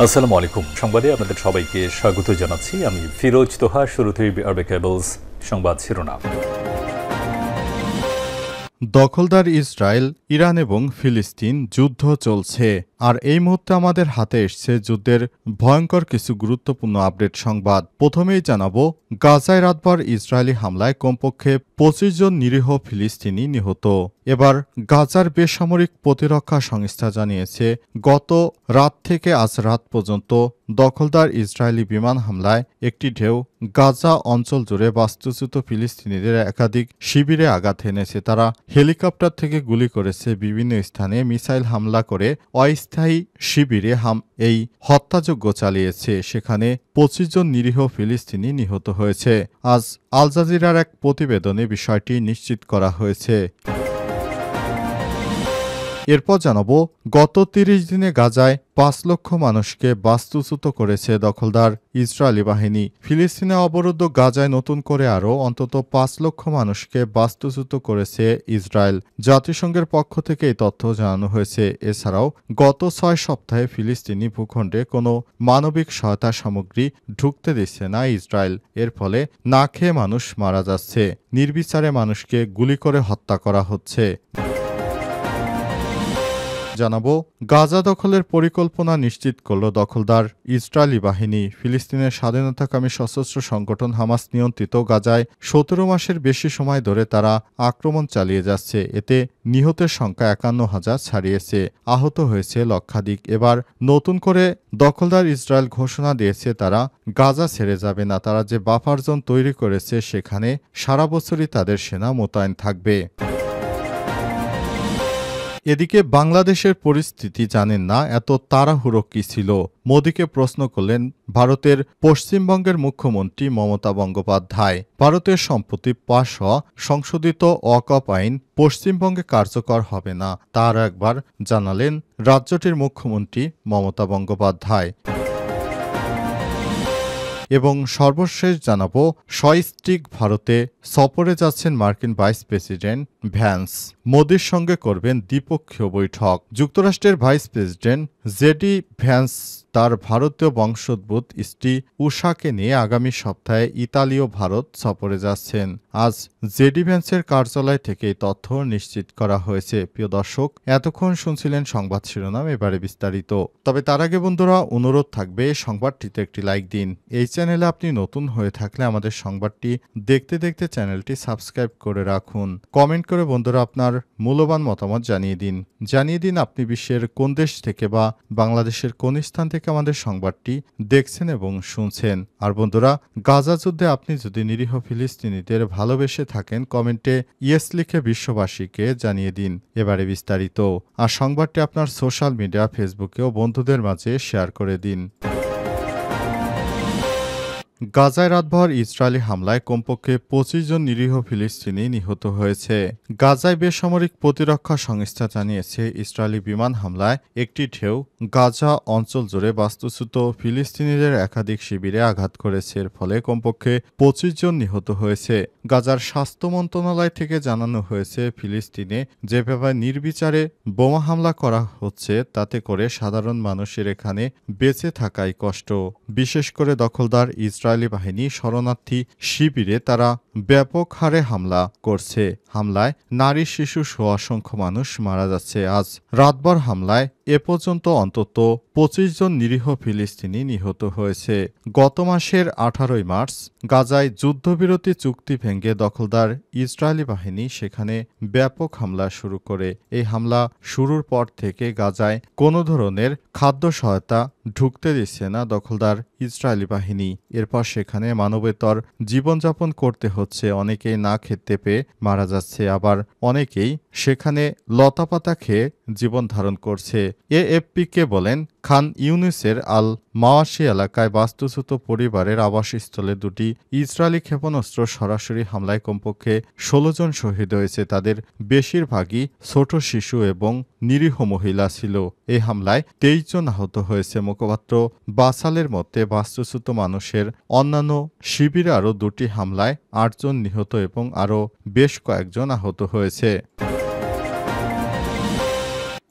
আসসালামু আলাইকুম। সংবাদে আপনাদের সবাইকে স্বাগত জানাচ্ছি। আমি ফিরোজ তোহা। শুরুতেই আরবে কেবলস সংবাদ শিরোনাম। দখলদার ইসরায়েল, ইরান এবং ফিলিস্তিন যুদ্ধ চলছে। আর এই মুহূর্তে আমাদের হাতে এসছে যুদ্ধের ভয়ঙ্কর কিছু গুরুত্বপূর্ণ আপডেট সংবাদ। প্রথমেই জানাবো, গাজায় রাতভর ইসরায়েলি হামলায় কমপক্ষে ২৫ জন নিরীহ ফিলিস্তিনি নিহত। এবার গাজার বেসামরিক প্রতিরক্ষা সংস্থা জানিয়েছে, গত রাত থেকে আজ রাত পর্যন্ত দখলদার ইসরায়েলি বিমান হামলায় একটি ঢেউ গাজা অঞ্চল জুড়ে বাস্তুচ্যুত ফিলিস্তিনিদের একাধিক শিবিরে আঘাত এনেছে। তারা হেলিকপ্টার থেকে গুলি করেছে, বিভিন্ন স্থানে মিসাইল হামলা করে অস্থায়ী শিবিরে এই হত্যাযজ্ঞ চালিয়েছে। সেখানে ২৫ জন নিরীহ ফিলিস্তিনি নিহত হয়েছে। আজ আল জাজিরার এক প্রতিবেদনে বিষয়টি নিশ্চিত করা হয়েছে। এরপর জানাবো, গত ৩০ দিনে গাজায় ৫ লক্ষ মানুষকে বাস্তুচ্যুত করেছে দখলদার ইসরায়েলি বাহিনী। ফিলিস্তিনে অবরুদ্ধ গাজায় নতুন করে আরও অন্তত ৫ লক্ষ মানুষকে বাস্তুচ্যুত করেছে ইসরায়েল। জাতিসংঘের পক্ষ থেকে এই তথ্য জানানো হয়েছে। এছাড়াও গত ৬ সপ্তাহে ফিলিস্তিনি ভূখণ্ডে কোনো মানবিক সহায়তা সামগ্রী ঢুকতে দিচ্ছে না ইসরায়েল। এর ফলে না খেয়ে মানুষ মারা যাচ্ছে, নির্বিচারে মানুষকে গুলি করে হত্যা করা হচ্ছে। জানাবো, গাজা দখলের পরিকল্পনা নিশ্চিত করল দখলদার ইসরায়েলি বাহিনী। ফিলিস্তিনের স্বাধীনতাকামী সশস্ত্র সংগঠন হামাস নিয়ন্ত্রিত গাজায় ১৭ মাসের বেশি সময় ধরে তারা আক্রমণ চালিয়ে যাচ্ছে। এতে নিহতের সংখ্যা ৫১,০০০ ছাড়িয়েছে, আহত হয়েছে লক্ষাধিক। এবার নতুন করে দখলদার ইসরায়েল ঘোষণা দিয়েছে তারা গাজা ছেড়ে যাবে না। তারা যে বাফার জোন তৈরি করেছে সেখানে সারা বছরই তাদের সেনা মোতায়েন থাকবে। এদিকে বাংলাদেশের পরিস্থিতি জানেন না, এত তাড়াহুড়ো কি ছিল? মোদীকে প্রশ্ন করলেন ভারতের পশ্চিমবঙ্গের মুখ্যমন্ত্রী মমতা বন্দ্যোপাধ্যায়। ভারতের সম্প্রতি পাশ হওয়া সংশোধিত ওয়াকফ আইন পশ্চিমবঙ্গে কার্যকর হবে না, তার একবার জানালেন রাজ্যটির মুখ্যমন্ত্রী মমতা বন্দ্যোপাধ্যায়। এবং সর্বশেষ জানাবো, সস্ত্রীক ভারতে সফরে যাচ্ছেন মার্কিন ভাইস প্রেসিডেন্ট ভ্যান্স। মোদির সঙ্গে করবেন দ্বিপক্ষীয় বৈঠক। যুক্তরাষ্ট্রের ভাইস প্রেসিডেন্ট জেডি ভ্যান্স তার ভারতীয় বংশোদ্ভূত স্ত্রী উষাকে নিয়ে আগামী সপ্তাহে ইতালীয় ভারত সফরে যাচ্ছেন। আজ জেডি ভ্যান্সের কার্যালয় থেকে এই তথ্য নিশ্চিত করা হয়েছে। প্রিয় দর্শক, এতক্ষণ শুনছিলেন সংবাদ শিরোনাম, এবারে বিস্তারিত। তবে তার আগে বন্ধুরা, অনুরোধ থাকবে সংবাদটিতে একটি লাইক দিন। এই চ্যানেলে আপনি নতুন হয়ে থাকলে আমাদের সংবাদটি দেখতে দেখতে চ্যানেলটি সাবস্ক্রাইব করে রাখুন। কমেন্ট করে বন্ধুরা আপনার মূল্যবান মতামত জানিয়ে দিন আপনি বিশ্বের কোন দেশ থেকে বা বাংলাদেশের কোন স্থান থেকে আমাদের সংবাদটি দেখছেন এবং শুনছেন। আর বন্ধুরা, গাজা যুদ্ধে আপনি যদি নিরীহ ফিলিস্তিনিদের ভালোবেসে থাকেন, কমেন্টে ইয়েস লিখে বিশ্ববাসীকে জানিয়ে দিন। এবারে বিস্তারিত। আর সংবাদটি আপনার সোশ্যাল মিডিয়া, ফেসবুকেও বন্ধুদের মাঝে শেয়ার করে দিন। গাজায় রাতভর ইসরায়েলি হামলায় কমপক্ষে ২৫ জন নিরীহ ফিলিস্তিনি নিহত হয়েছে। গাজায় বেসামরিক প্রতিরক্ষা সংস্থা জানিয়েছে, ইসরায়েলি বিমান হামলায় একটি ঢেউ গাজা অঞ্চল জুড়ে বাস্তুচ্যুত ফিলিস্তিনিদের একাধিক শিবিরে আঘাত করেছে। এর ফলে কমপক্ষে ২৫ জন নিহত হয়েছে। গাজার স্বাস্থ্য মন্ত্রণালয় থেকে জানানো হয়েছে, ফিলিস্তিনে যেভাবে নির্বিচারে বোমা হামলা করা হচ্ছে তাতে করে সাধারণ মানুষের এখানে বেঁচে থাকাই কষ্ট। বিশেষ করে দখলদার ইসরায়েলি বাহিনী শরণার্থী শিবিরে তারা ব্যাপক হারে হামলা করছে। হামলায় নারী, শিশু সহ অসংখ্য মানুষ মারা যাচ্ছে। আজ রাতভর হামলায় এ পর্যন্ত অন্তত ২৫ জন নিরীহ ফিলিস্তিনি নিহত হয়েছে। গত মাসের ১৮ মার্চ গাজায় যুদ্ধবিরতি চুক্তি ভেঙে দখলদার ইসরায়েলি বাহিনী সেখানে ব্যাপক হামলা শুরু করে। এই হামলা শুরুর পর থেকে গাজায় কোনো ধরনের খাদ্য সহায়তা ঢুকতে দিচ্ছে না দখলদার ইসরায়েলি বাহিনী। এরপর সেখানে মানবেতর জীবনযাপন করতে হচ্ছে। অনেকেই না খেতে পেয়ে মারা যাচ্ছে, আবার অনেকেই সেখানে লতাপাতা খেয়ে জীবন ধারণ করছে। এএফপিকে বলেন, খান ইউনিসের আল মাওয়াশি এলাকায় বাস্তুচ্যুত পরিবারের আবাসস্থলে দুটি ইসরায়েলি ক্ষেপণাস্ত্র সরাসরি হামলায় কমপক্ষে ১৬ জন শহীদ হয়েছে। তাদের বেশিরভাগই ছোট শিশু এবং নিরীহ মহিলা ছিল। এই হামলায় ২৩ জন আহত হয়েছে। মুখপাত্র বাসালের মতে, বাস্তুচ্যুত মানুষের অন্যান্য শিবিরে আরও দুটি হামলায় ৮ জন নিহত এবং আরও বেশ কয়েকজন আহত হয়েছে।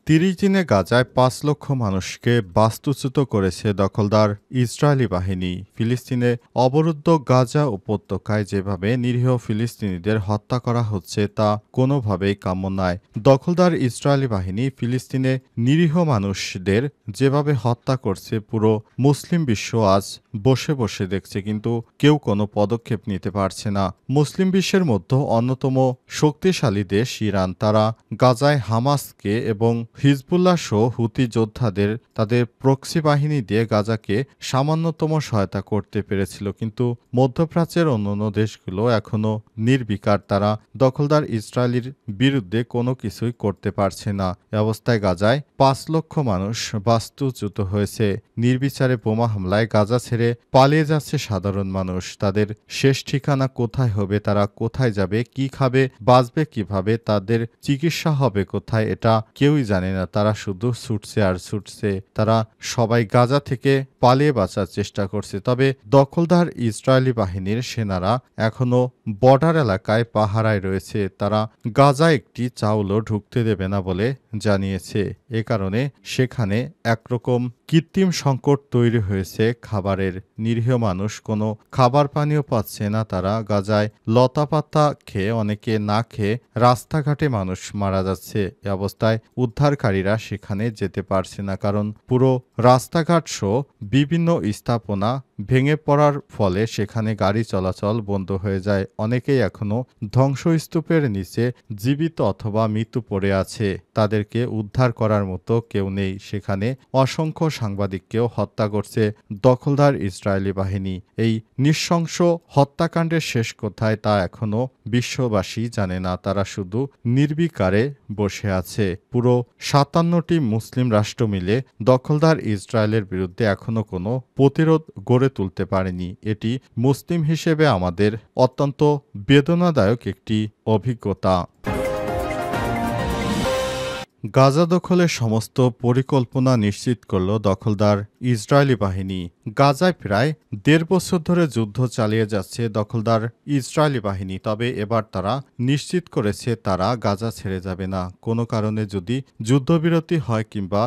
30 দিনে গাজায় 5 লক্ষ মানুষকে বাস্তুচ্যুত করেছে দখলদার ইসরায়েলি বাহিনী। ফিলিস্তিনে অবরুদ্ধ গাজা উপত্যকায় যেভাবে নিরীহ ফিলিস্তিনিদের হত্যা করা হচ্ছে তা কোনোভাবেই কাম্য নয়। দখলদার ইসরায়েলি বাহিনী ফিলিস্তিনে নিরীহ মানুষদের যেভাবে হত্যা করছে পুরো মুসলিম বিশ্ব আজ বসে বসে দেখছে, কিন্তু কেউ কোনো পদক্ষেপ নিতে পারছে না। মুসলিম বিশ্বের মধ্যে অন্যতম শক্তিশালী দেশ ইরান, তারা গাজায় হামাসকে এবং হিজবুল্লাহ সহ হুতি যোদ্ধাদের তাদের প্রক্সি বাহিনী দিয়ে গাজাকে সামান্যতম সহায়তা করতে পেরেছিল, কিন্তু মধ্যপ্রাচ্যের অন্যান্য দেশগুলো এখনও নির্বিকার। তারা দখলদার ইসরায়েলের বিরুদ্ধে কোনো কিছুই করতে পারছে না। এ অবস্থায় গাজায় 5 লক্ষ মানুষ বাস্তুচ্যুত হয়েছে। নির্বিচারে বোমা হামলায় গাজা ছেড়ে পালিয়ে যাচ্ছে সাধারণ মানুষ। তাদের শেষ ঠিকানা কোথায় হবে, তারা কোথায় যাবে, কি খাবে, বাঁচবে কিভাবে, তাদের চিকিৎসা হবে কোথায়, এটা কেউই জানে না। তারা শুধু ছুটছে আর ছুটছে। তারা সবাই গাজা থেকে পালিয়ে বাঁচার চেষ্টা করছে। তবে দখলদার ইসরায়েলি বাহিনীর সেনারা এখনও বর্ডার এলাকায় পাহারায় রয়েছে। তারা গাজা একটি চাউলও ঢুকতে দেবে না বলে জানিয়েছে। এ কারণে সেখানে একরকম কৃত্রিম সংকট তৈরি হয়েছে খাবারের। নিরীহ মানুষ কোনো খাবার পানীয় পাচ্ছে না। তারা গাজায় লতাপাতা খেয়ে, অনেকে না খেয়ে রাস্তাঘাটে মানুষ মারা যাচ্ছে। এ অবস্থায় উদ্ধারকারীরা সেখানে যেতে পারছে না, কারণ পুরো রাস্তাঘাট সহ বিভিন্ন স্থাপনা ভেঙে পড়ার ফলে সেখানে গাড়ি চলাচল বন্ধ হয়ে যায়। অনেকেই এখনও ধ্বংসস্তূপের নিচে জীবিত অথবা মৃত্যু পড়ে আছে। তাদেরকে উদ্ধার করার মতো কেউ নেই। সেখানে অসংখ্য সাংবাদিককেও হত্যা করছে দখলদার ইসরায়েলি বাহিনী। এই নৃশংস হত্যাকাণ্ডের শেষ কোথায় তা এখনও বিশ্ববাসী জানে না। তারা শুধু নির্বিকারে বসে আছে। পুরো 57টি মুসলিম রাষ্ট্র মিলে দখলদার ইসরায়েলের বিরুদ্ধে এখনও কোনো প্রতিরোধ গড়ে তুলতে পারেনি। এটি মুসলিম হিসেবে আমাদের অত্যন্ত বেদনাদায়ক একটি অভিজ্ঞতা। গাজা দখলের সমস্ত পরিকল্পনা নিশ্চিত করল দখলদার ইসরায়েলি বাহিনী। গাজায় প্রায় 1.5 বছর ধরে যুদ্ধ চালিয়ে যাচ্ছে দখলদার ইসরায়েলি বাহিনী। তবে এবার তারা নিশ্চিত করেছে তারা গাজা ছেড়ে যাবে না। কোনো কারণে যদি যুদ্ধবিরতি হয় কিংবা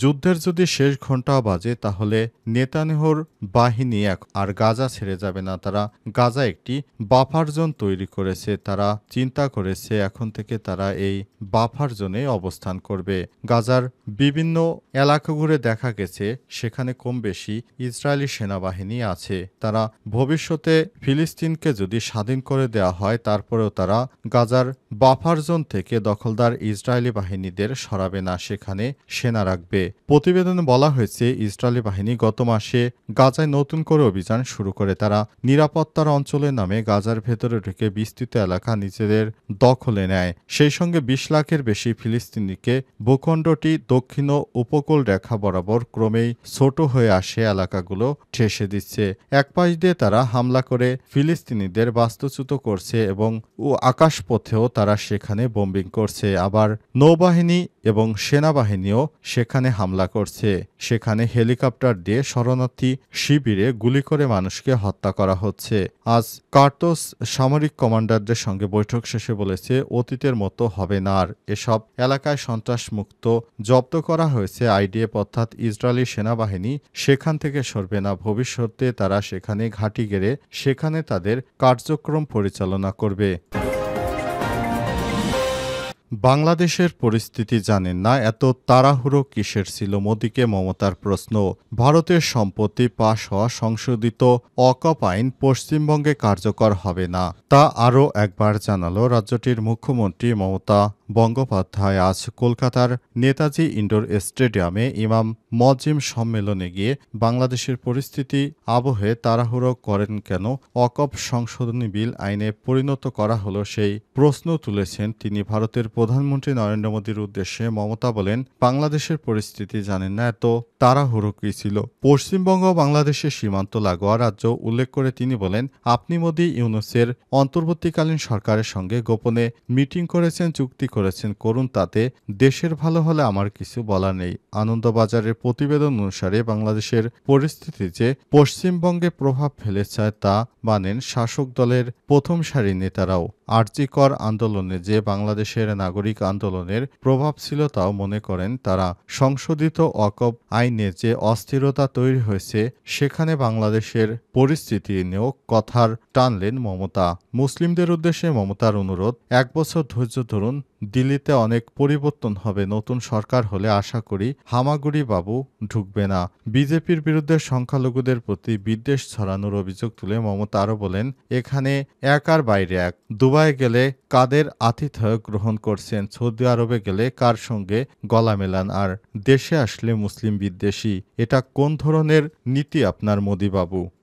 যুদ্ধের যদি শেষ ঘণ্টা বাজে, তাহলে নেতানিয়াহুর বাহিনী আর গাজা ছেড়ে যাবে না। তারা গাজা একটি বাফার জোন তৈরি করেছে। তারা চিন্তা করেছে এখন থেকে তারা এই বাফার জোনে অবস্থান করবে। গাজার বিভিন্ন এলাকা ঘুরে দেখা গেছে সেখানে কম বেশি ইসরায়েলি সেনাবাহিনী আছে। তারা ভবিষ্যতে ফিলিস্তিনকে যদি স্বাধীন করে দেওয়া হয়, তারপরেও তারা গাজার বাফার জোন থেকে দখলদার ইসরায়েলি বাহিনীদের সরাবে না, সেখানে সেনা রাখবে। প্রতিবেদনে বলা হয়েছে ইসরায়েলি বাহিনী গত মাসে গাজায় নতুন করে অভিযান শুরু করে। তারা নিরাপত্তার অঞ্চলের নামে গাজার ভেতরে ঢুকে বিস্তৃত এলাকা নিজেদের দখলে নেয়। সেই সঙ্গে 20 লাখের বেশি ফিলিস্তিনিকে ভূখণ্ডটি দক্ষিণ উপকূল রেখা বরাবর ক্রমেই ছোট হয়ে আসে এলাকাগুলো ঠেসে দিচ্ছে। এক পাশ দিয়ে তারা হামলা করে ফিলিস্তিনিদের বাস্তুচ্যুত করছে এবং আকাশপথেও তারা সেখানে বোম্বিং করছে। আবার নৌবাহিনী এবং সেনাবাহিনীও সেখানে হামলা করছে। সেখানে হেলিকপ্টার দিয়ে শরণার্থী শিবিরে গুলি করে মানুষকে হত্যা করা হচ্ছে। আজ কার্টোস সামরিক কমান্ডারদের সঙ্গে বৈঠক শেষে বলেছে অতীতের মতো হবে না আর। এসব এলাকায় সন্ত্রাসমুক্ত জব্দ করা হয়েছে আইডিএফ অর্থাৎ ইসরায়েলি সেনাবাহিনী সেখান থেকে সরবে না। ভবিষ্যতে তারা সেখানে ঘাঁটি গেড়ে সেখানে তাদের কার্যক্রম পরিচালনা করবে। বাংলাদেশের পরিস্থিতি জানেন না, এত তাড়াহুড়ো কিসের ছিল? মোদিকে মমতার প্রশ্ন। ভারতের সম্প্রতি পাশ হওয়া সংশোধিত অকপ আইন পশ্চিমবঙ্গে কার্যকর হবে না, তা আরও একবার জানালো রাজ্যটির মুখ্যমন্ত্রী মমতা বন্দ্যোপাধ্যায়। আজ কলকাতার নেতাজি ইন্ডোর স্টেডিয়ামে ইমাম মজ্জিম সম্মেলনে গিয়ে বাংলাদেশের পরিস্থিতি আবহে তাড়াহুড়ো করেন কেন, অকপ সংশোধনী বিল আইনে পরিণত করা হলো, সেই প্রশ্ন তুলেছেন তিনি। ভারতের প্রধানমন্ত্রী নরেন্দ্র মোদীর উদ্দেশ্যে মমতা বলেন, বাংলাদেশের পরিস্থিতি জানেন না, এত তাড়াহুড়ো কি ছিল? পশ্চিমবঙ্গ বাংলাদেশের সীমান্ত লাগোয়া রাজ্য উল্লেখ করে তিনি বলেন, আপনি মোদি ইউনূসের অন্তর্বর্তীকালীন সরকারের সঙ্গে গোপনে মিটিং করেছেন, চুক্তি করেছেন, করুন, তাতে দেশের ভালো হলে আমার কিছু বলার নেই। আনন্দবাজারের প্রতিবেদন অনুসারে বাংলাদেশের পরিস্থিতি যে পশ্চিমবঙ্গে প্রভাব ফেলেছে তা মানেন শাসক দলের প্রথম সারির নেতারাও। আরজিকর আন্দোলনে যে বাংলাদেশের নাগরিক আন্দোলনের প্রভাব ছিল তাও মনে করেন তারা। সংশোধিত ওয়াকফ আইনে যে অস্থিরতা তৈরি হয়েছে সেখানে বাংলাদেশের পরিস্থিতি নিয়েও কথার টানলেন মমতা। মুসলিমদের উদ্দেশ্যে মমতার অনুরোধ, ১ বছর ধৈর্য ধরুন, দিল্লিতে অনেক পরিবর্তন হবে, নতুন সরকার হলে আশা করি হামাগুড়ি বাবু ঢুকবে না। বিজেপির বিরুদ্ধে সংখ্যালঘুদের প্রতি বিদ্বেষ ছড়ানোর অভিযোগ তুলে মমতা আরও বলেন, এখানে এক আর বাইরে এক। দুবাই গেলে কাদের আতিথেয় গ্রহণ করছেন, সৌদি আরবে গেলে কার সঙ্গে গলা মেলান, আর দেশে আসলে মুসলিম বিদ্বেষী। এটা কোন ধরনের নীতি আপনার মোদি বাবু?